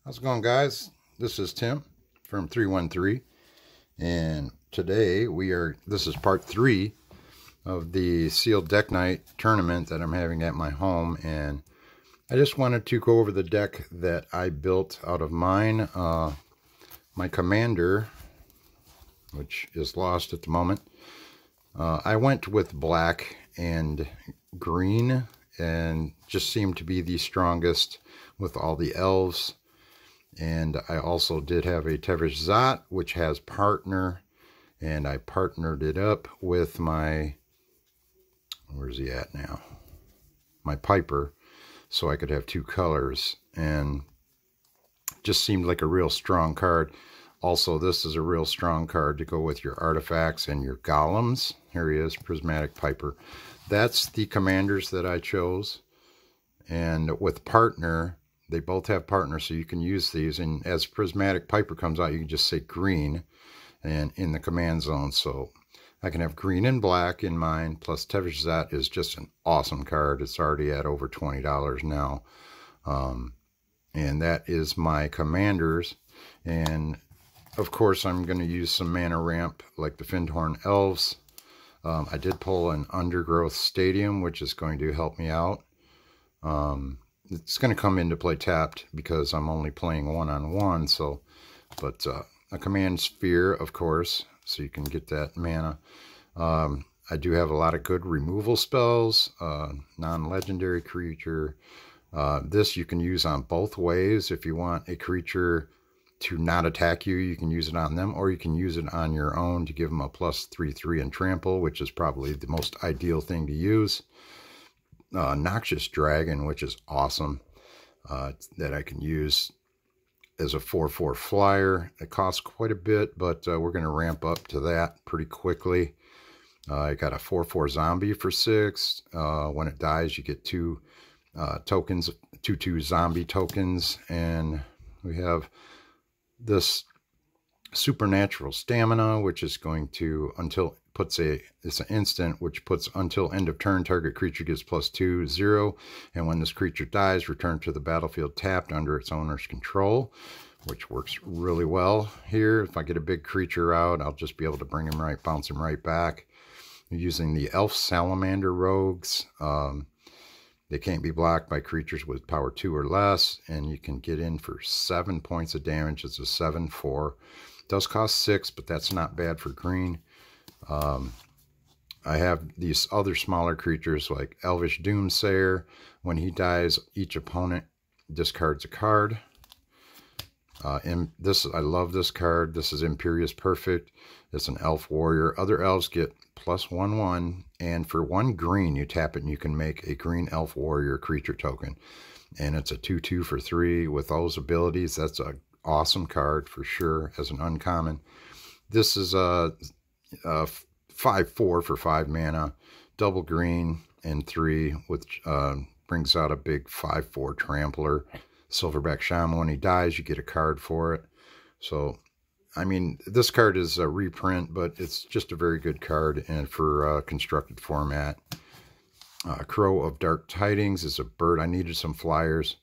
How's it going, guys? This is Tim from 313, and today this is part 3 of the sealed deck night tournament that I'm having at my home, and I just wanted to go over the deck that I built out of mine, my Commander, which is lost at the moment. I went with black and green and just seemed to be the strongest with all the elves. And I also did have a Tevesh Szat, which has partner, and I partnered it up with my, where's he at now? My Piper, so I could have two colors, and just seemed like a real strong card. Also, this is a real strong card to go with your artifacts and your golems. Here he is, Prismatic Piper. That's the commanders that I chose, and with partner, they both have partners, so you can use these. And as Prismatic Piper comes out, you can just say green and in the command zone. So I can have green and black in mine, plus Tevesh Szat is just an awesome card. It's already at over $20 now. And that is my commanders. And of course, I'm going to use some mana ramp like the Findhorn Elves. I did pull an Undergrowth Stadium, which is going to help me out. It's going to come into play tapped because I'm only playing one-on-one. So, but a command sphere, of course, so you can get that mana. I do have a lot of good removal spells, non-legendary creature. This you can use on both ways. If you want a creature to not attack you, you can use it on them, or you can use it on your own to give them a +3/3 and trample, which is probably the most ideal thing to use. Noxious Dragon, which is awesome, that I can use as a 4/4 flyer. It costs quite a bit, but we're going to ramp up to that pretty quickly. I got a 4/4 zombie for 6. When it dies, you get 2 tokens, 2/2 zombie tokens, and we have this Supernatural Stamina, which is going to, it's an instant, which puts until end of turn, target creature gets +2/0, and when this creature dies, return to the battlefield tapped under its owner's control, which works really well here. If I get a big creature out, I'll just be able to bring him right, bounce him right back. Using the Elf Salamander Rogues, they can't be blocked by creatures with power 2 or less, and you can get in for 7 points of damage. It's a 7/4. Does cost 6, but that's not bad for green. I have these other smaller creatures like Elvish Doomsayer. When he dies, each opponent discards a card. I love this card. This is Imperious Perfect. It's an elf warrior. Other elves get +1/1, and for 1 green, you tap it and you can make a green elf warrior creature token. And it's a 2/2 for 3 with those abilities. That's a awesome card for sure as an uncommon. This is a 5/4 for 5 mana, double green and 3, which brings out a big 5/4 trampler. Silverback Shaman. When he dies, you get a card for it. So, I mean, this card is a reprint, but it's just a very good card, and for constructed format. Crow of Dark Tidings is a bird. I needed some flyers.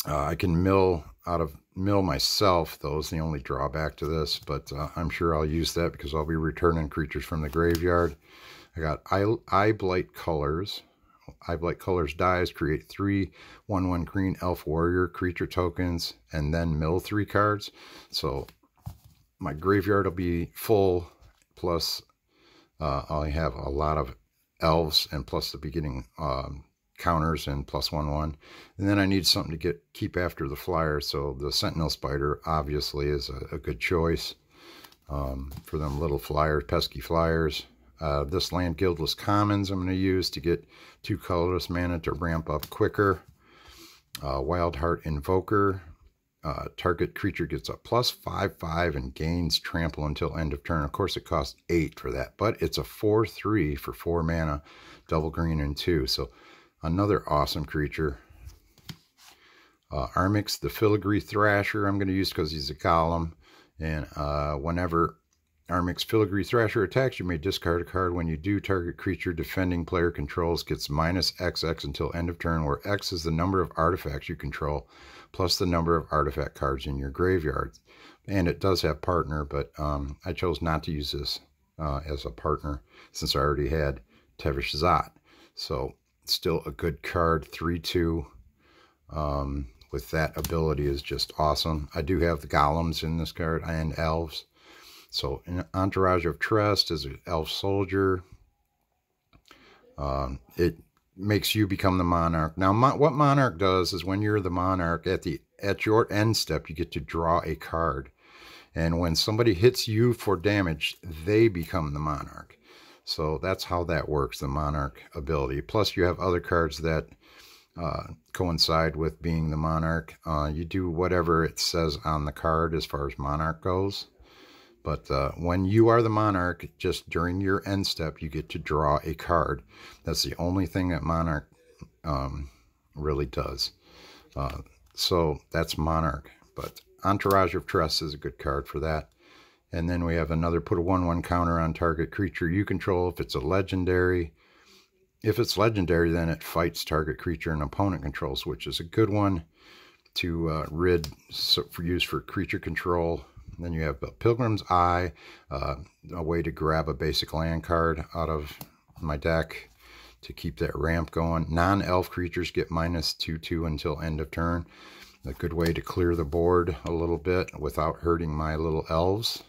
I can mill myself. Those the only drawback to this, but I'm sure I'll use that because I'll be returning creatures from the graveyard. I got Eye Blight Colors. Eye Blight Colors dies, create 3 1/1 green elf warrior creature tokens, and then mill 3 cards. So my graveyard will be full, plus I have a lot of elves, and plus the beginning counters and +1/1, and then I need something to keep after the flyer, so the Sentinel Spider obviously is a good choice for them little flyers, pesky flyers. This Land Guildless Commons I'm going to use to get 2 colorless mana to ramp up quicker. Wild Heart Invoker, target creature gets a +5/5 and gains trample until end of turn. Of course it costs 8 for that, but it's a 4/3 for 4 mana, double green and 2, so another awesome creature. Armix the Filigree Thrasher I'm going to use because he's a golem, and whenever Armix Filigree Thrasher attacks, you may discard a card. When you do, target creature defending player controls gets minus XX until end of turn, where X is the number of artifacts you control, plus the number of artifact cards in your graveyard. And it does have partner, but I chose not to use this as a partner since I already had Tevesh Szat. So still a good card, 3/2. With that ability is just awesome. I do have the golems in this card and elves. So an Entourage of Trust is an elf soldier. It makes you become the monarch. Now, what monarch does is when you're the monarch, at your end step, you get to draw a card. And when somebody hits you for damage, they become the monarch. So that's how that works, the monarch ability. Plus, you have other cards that coincide with being the monarch. You do whatever it says on the card as far as monarch goes. But when you are the monarch, just during your end step, you get to draw a card. That's the only thing that monarch really does. So that's monarch. But Entourage of Trust is a good card for that. And then we have another, put a 1/1 counter on target creature you control if it's a legendary. If it's legendary, then it fights target creature an opponent controls, which is a good one to use for creature control. And then you have Pilgrim's Eye, a way to grab a basic land card out of my deck to keep that ramp going. Non-elf creatures get -2/2 until end of turn. A good way to clear the board a little bit without hurting my little elves.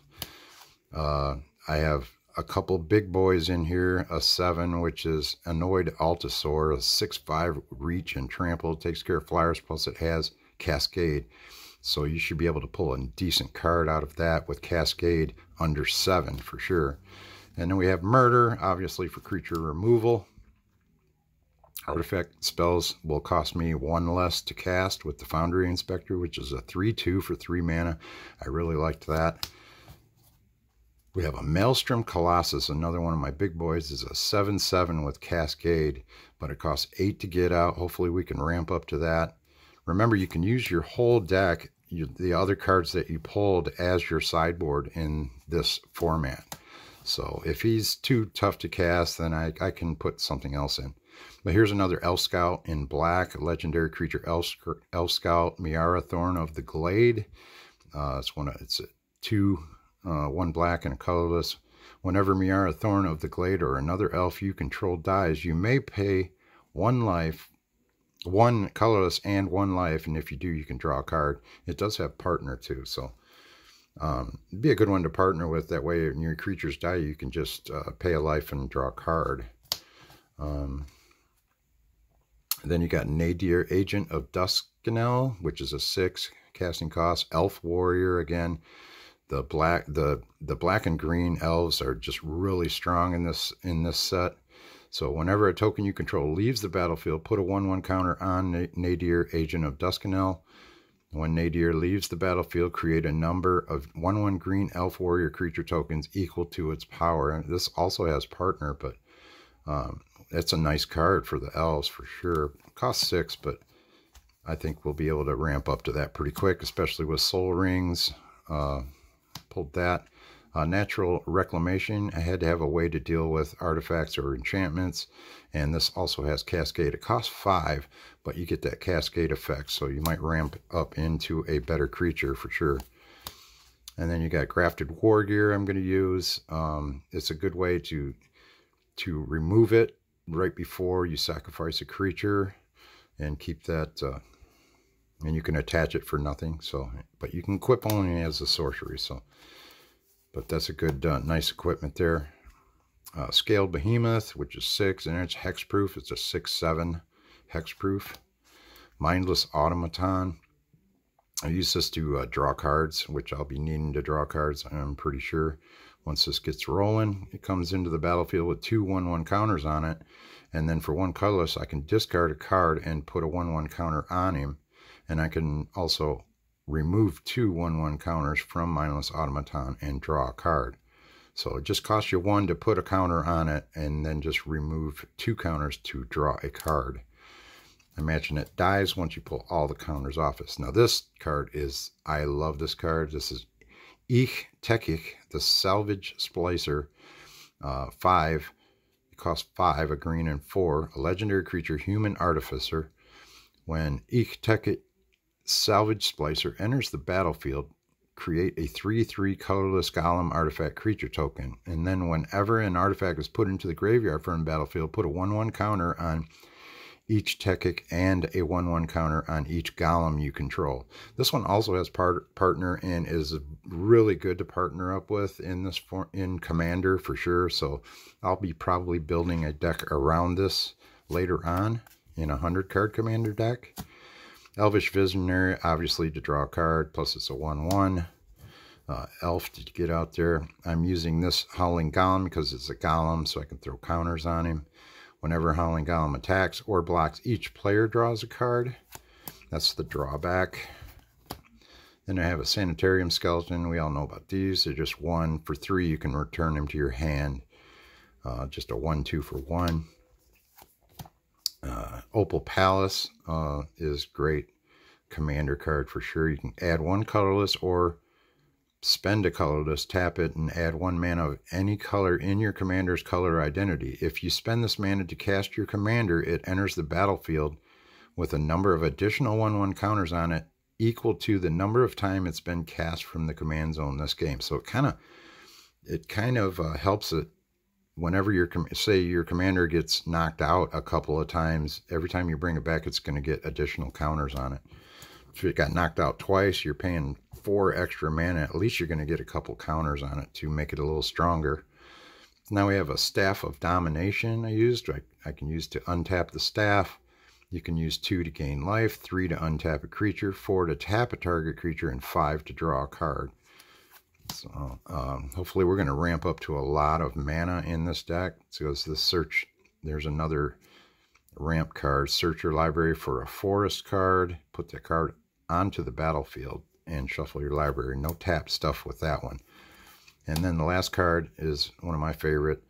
I have a couple big boys in here. A 7, which is Annoyed Altasaur, a 6/5 reach and trample. It takes care of flyers, plus it has Cascade. So you should be able to pull a decent card out of that with Cascade under 7 for sure. And then we have Murder, obviously for creature removal. Artifact spells will cost me 1 less to cast with the Foundry Inspector, which is a 3/2 for 3 mana. I really liked that. We have a Maelstrom Colossus, another one of my big boys, is a 7/7 with Cascade, but it costs 8 to get out. Hopefully we can ramp up to that. Remember, you can use your whole deck, the other cards that you pulled, as your sideboard in this format. So if he's too tough to cast, then I can put something else in. But here's another Elf Scout in black, a legendary creature, Elf Scout, Miara Thorn of the Glade. It's a 2, 1 black and a colorless. Whenever Miara Thorn of the Glade or another elf you control dies, you may pay 1 life, 1 colorless and 1 life, and if you do, you can draw a card. It does have partner too, so it'd be a good one to partner with. That way, when your creatures die, you can just pay a life and draw a card. Then you got Nadir, Agent of Duskanel, which is a 6 casting cost. Elf Warrior again. The black and green elves are just really strong in this set. So whenever a token you control leaves the battlefield, put a 1/1 counter on Nadir, Agent of Duskanel. When Nadir leaves the battlefield, create a number of 1/1 green elf warrior creature tokens equal to its power. And this also has partner, but it's a nice card for the elves for sure. It costs 6, but I think we'll be able to ramp up to that pretty quick, especially with Soul Rings. Pulled that. Natural Reclamation. I had to have a way to deal with artifacts or enchantments, and this also has Cascade. It costs 5, but you get that Cascade effect, so you might ramp up into a better creature for sure. And then you got Grafted War Gear I'm going to use. It's a good way to remove it right before you sacrifice a creature and keep that, and you can attach it for nothing. So, but you can equip only as a sorcery. So, but that's a good, nice equipment there. Scaled Behemoth, which is 6, and it's hexproof. It's a 6/7 hexproof. Mindless Automaton. I use this to draw cards, which I'll be needing to draw cards, I'm pretty sure. Once this gets rolling, it comes into the battlefield with 2 1/1 counters on it. And then for 1 colorless, I can discard a card and put a 1/1 counter on him. And I can also remove 2 1/1 counters from Mindless Automaton and draw a card. So it just costs you 1 to put a counter on it, and then just remove 2 counters to draw a card. Imagine it dies once you pull all the counters off it. Now this card is, I love this card. This is Ich Tekich, the Salvage Splicer, 5. It costs 5, a green and 4. A legendary creature, human artificer. When Ich Tekich Salvage Splicer enters the battlefield, create a 3/3 colorless golem artifact creature token. And then whenever an artifact is put into the graveyard from the battlefield, put a 1/1 counter on each Tekich and a 1/1 counter on each golem you control. This one also has partner and is really good to partner up with in Commander for sure. So I'll be probably building a deck around this later on in a 100-card Commander deck. Elvish Visionary, obviously to draw a card, plus it's a 1/1. Elf to get out there. I'm using this Howling Golem because it's a golem, so I can throw counters on him. Whenever Howling Golem attacks or blocks, each player draws a card. That's the drawback. Then I have a Sanitarium Skeleton. We all know about these. They're just 1 for 3. You can return them to your hand. Just a 1/2 for 1. Opal Palace is great Commander card for sure. You can add 1 colorless or spend a colorless, tap it, and add 1 mana of any color in your commander's color identity. If you spend this mana to cast your commander, it enters the battlefield with a number of additional 1/1 counters on it equal to the number of time it's been cast from the command zone this game. So it kind of helps it whenever say your commander gets knocked out a couple of times. Every time you bring it back, it's going to get additional counters on it. If it got knocked out twice, you're paying 4 extra mana. At least you're going to get a couple counters on it to make it a little stronger. Now we have a Staff of Domination I can use to untap the staff. You can use 2 to gain life, 3 to untap a creature, 4 to tap a target creature, and 5 to draw a card. So hopefully we're going to ramp up to a lot of mana in this deck. So there's another ramp card. Search your library for a forest card. Put that card onto the battlefield and shuffle your library. No tap stuff with that one. And then the last card is one of my favorite,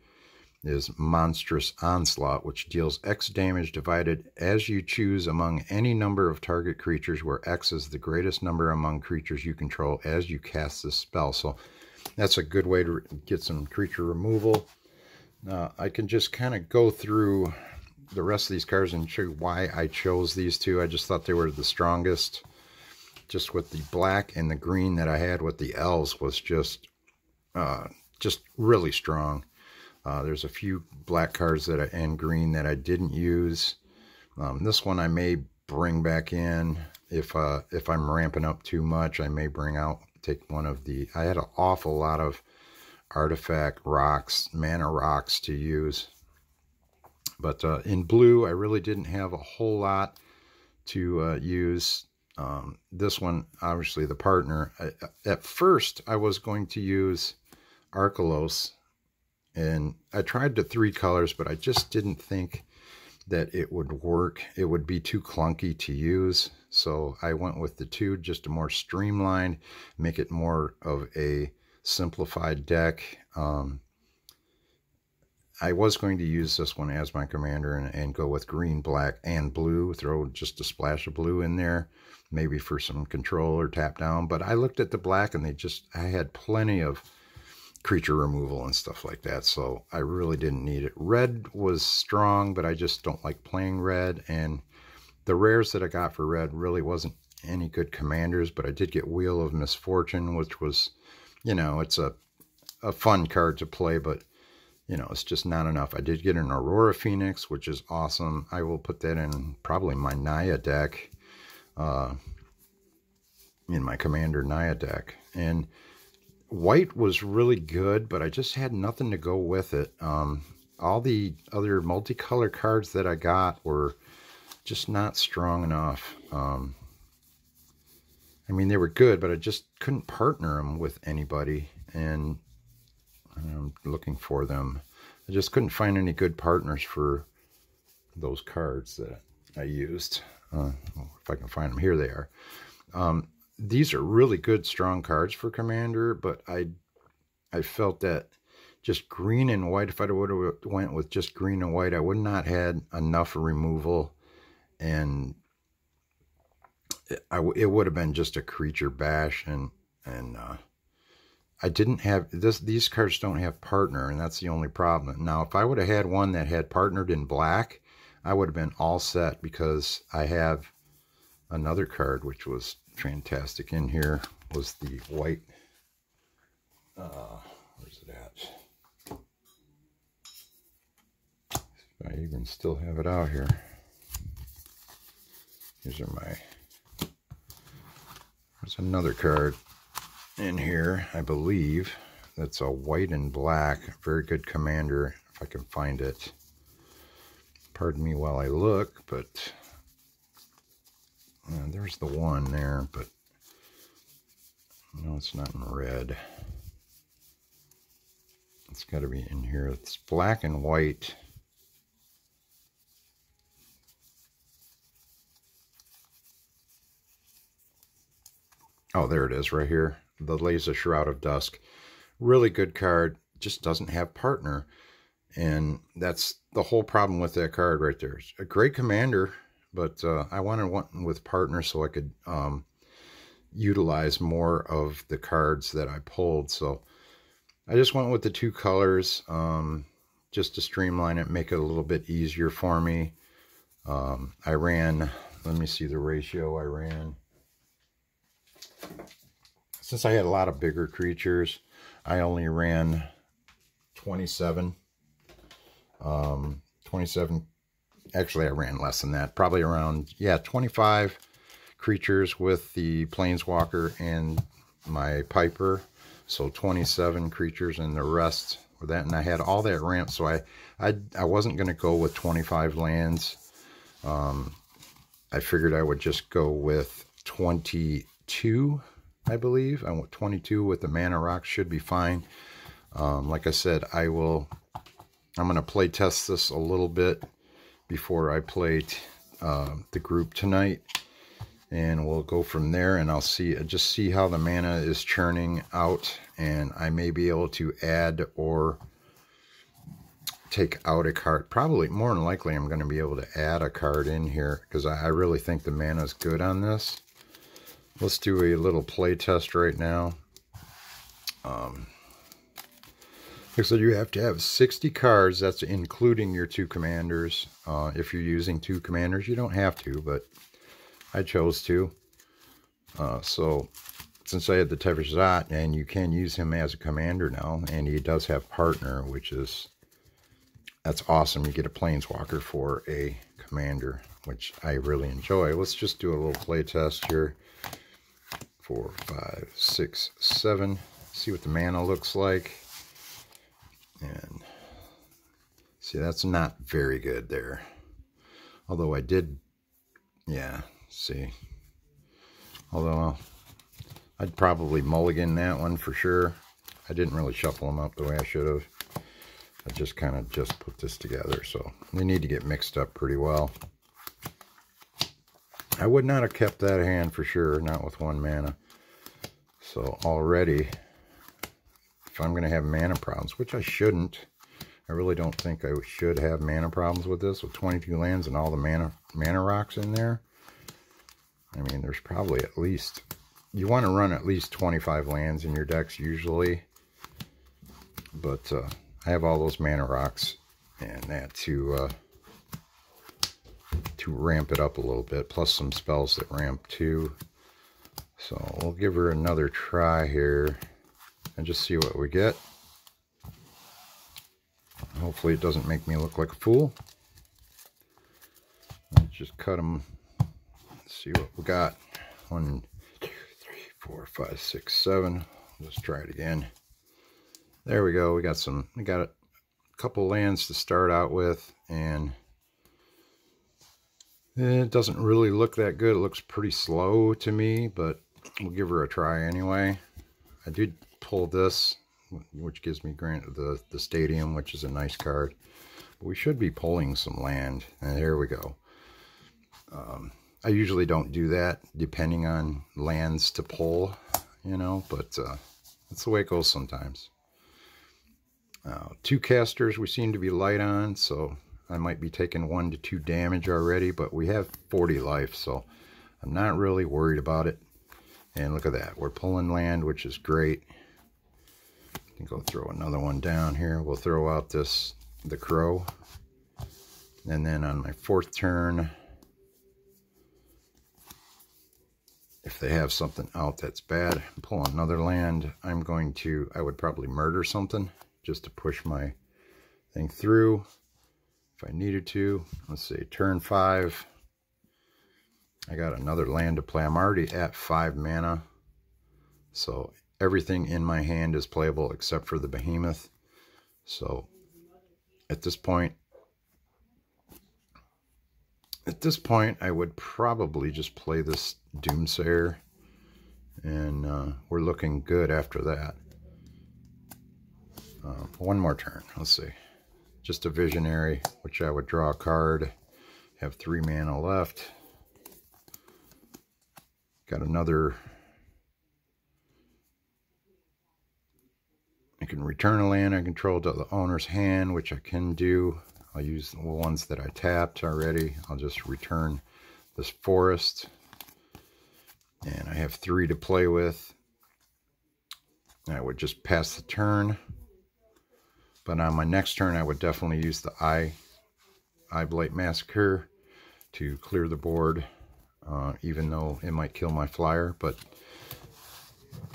is Monstrous Onslaught, which deals X damage divided as you choose among any number of target creatures, where X is the greatest number among creatures you control as you cast this spell. So that's a good way to get some creature removal. I can just kind of go through the rest of these cards and show you why I chose these two. I just thought they were the strongest. Just with the black and the green that I had with the elves was just really strong. There's a few black cards and green that I didn't use. This one I may bring back in if I'm ramping up too much. I may take one of the. I had an awful lot of artifact rocks, mana rocks to use. But in blue, I really didn't have a whole lot to use. This one, obviously the partner. At first, I was going to use Arkelos. And I tried the 3 colors, but I just didn't think that it would work. It would be too clunky to use. So I went with the 2, just a more streamlined, make it more of a simplified deck. I was going to use this one as my commander and go with green, black, and blue. Throw just a splash of blue in there, maybe for some control or tap down. But I looked at the black and I had plenty of creature removal and stuff like that, so I really didn't need it. Red was strong, but I just don't like playing red, and the rares that I got for red really wasn't any good commanders, but I did get Wheel of Misfortune, which was, it's a fun card to play, but it's just not enough. I did get an Aurora Phoenix, which is awesome. I will put that in probably my Naya deck, in my Commander Naya deck. And white was really good, but I just had nothing to go with it. All the other multicolor cards that I got were just not strong enough. I mean, they were good, but I just couldn't partner them with anybody, and I'm looking for them. I just couldn't find any good partners for those cards that I used. If I can find them, here they are. These are really good, strong cards for Commander, but I felt that just green and white, if I would have went with just green and white, I would not had enough removal, and it would have been just a creature bash, and I didn't have this. These cards don't have partner, and that's the only problem. Now, if I would have had one that had partnered in black, I would have been all set, because I have another card which was fantastic in here. Was the white. Where's it at? I even still have it out here. These are my. There's another card in here, I believe, that's a white and black. Very good commander, if I can find it. Pardon me while I look, but there's the one there, but no, it's not in red. It's got to be in here. It's black and white. Oh, there it is right here. The Laser Shroud of Dusk. Really good card. Just doesn't have partner. And that's the whole problem with that card right there. It's a great commander, but I wanted one with partner so I could utilize more of the cards that I pulled. So I just went with the two colors just to streamline it, make it a little bit easier for me. I ran, let me see the ratio I ran. Since I had a lot of bigger creatures, I only ran 27. 27, actually I ran less than that. Probably around, yeah, 25 creatures with the Planeswalker and my Piper. So 27 creatures, and the rest were that. And I had all that ramp, so I wasn't going to go with 25 lands. I figured I would just go with 22, I believe. I went 22 with the mana rock, should be fine. Like I said, I'm going to play test this a little bit before I play the group tonight, and we'll go from there, and I'll just see how the mana is churning out, and I may be able to add or take out a card. Probably, more than likely, I'm going to be able to add a card in here, because I really think the mana is good on this. Let's do a little play test right now. Like I said, you have to have 60 cards. That's including your two commanders. If you're using two commanders, you don't have to, but I chose to. So since I had the Tevesh Szat, and you can use him as a commander now, and he does have partner, that's awesome. You get a Planeswalker for a commander, which I really enjoy. Let's just do a little play test here. 4, 5, 6, 7. See what the mana looks like. And see, that's not very good there. Although I did, yeah, see. Although I'd probably mulligan that one for sure. I didn't really shuffle them up the way I should have. I just kind of just put this together. So they need to get mixed up pretty well. I would not have kept that hand for sure, not with one mana. So already, if I'm going to have mana problems, which I shouldn't, I really don't think I should have mana problems with this, with 22 lands and all the mana rocks in there. I mean, there's probably at least, you want to run at least 25 lands in your decks usually. But I have all those mana rocks and that to ramp it up a little bit, plus some spells that ramp too. So we'll give her another try here and just see what we get. Hopefully it doesn't make me look like a fool. Let's just cut them. Let's see what we got. 1, 2, 3, 4, 5, 6, 7. Let's try it again. There we go. We got a couple lands to start out with, and it doesn't really look that good. It looks pretty slow to me, but we'll give her a try anyway. I did pull this, which gives me the Stadium, which is a nice card. But we should be pulling some land, and there we go. I usually don't do that, depending on lands to pull, you know, but that's the way it goes sometimes. 2 casters we seem to be light on, so I might be taking 1 to 2 damage already, but we have 40 life, so I'm not really worried about it. And look at that, we're pulling land, which is great. Go throw another one down here. We'll throw out the crow. And then on my 4th turn, if they have something out that's bad, pull another land. I would probably murder something just to push my thing through if I needed to. Let's see, turn 5. I got another land to play. I'm already at 5 mana. So everything in my hand is playable except for the behemoth. So at this point, I would probably just play this Doomsayer, and we're looking good after that. One more turn. Let's see. Just a Visionary, which I would draw a card. Have 3 mana left. Got another. I can return a land I control to the owner's hand, which I can do. I'll use the ones that I tapped already. I'll just return this forest. And I have 3 to play with. I would just pass the turn. But on my next turn, I would definitely use the Eye Blight Massacre to clear the board. Even though it might kill my flyer. But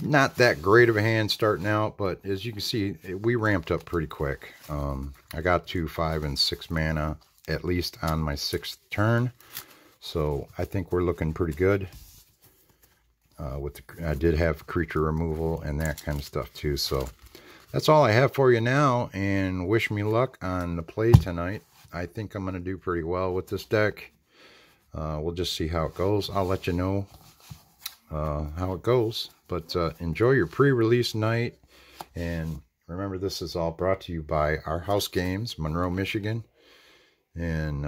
not that great of a hand starting out, but as you can see, we ramped up pretty quick. I got to 5 and 6 mana at least on my 6th turn, so I think we're looking pretty good. I did have creature removal and that kind of stuff too, so that's all I have for you now, and wish me luck on the play tonight. I think I'm going to do pretty well with this deck. We'll just see how it goes. I'll let you know how it goes. But enjoy your pre-release night. And remember, this is all brought to you by Our House Games, Monroe, Michigan. And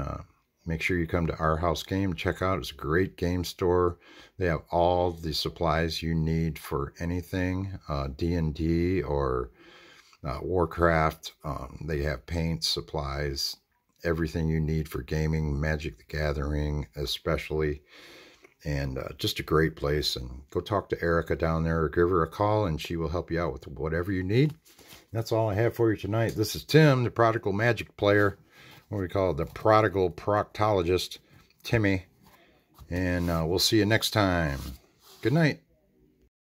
make sure you come to Our House Game. Check out. It's a great game store. They have all the supplies you need for anything. D&D or Warcraft. They have paint, supplies, everything you need for gaming. Magic the Gathering especially. And just a great place. And go talk to Erica down there or give her a call and she will help you out with whatever you need. That's all I have for you tonight. This is Tim, the prodigal magic player. What do we call it? The prodigal proctologist, Timmy. And we'll see you next time. Good night.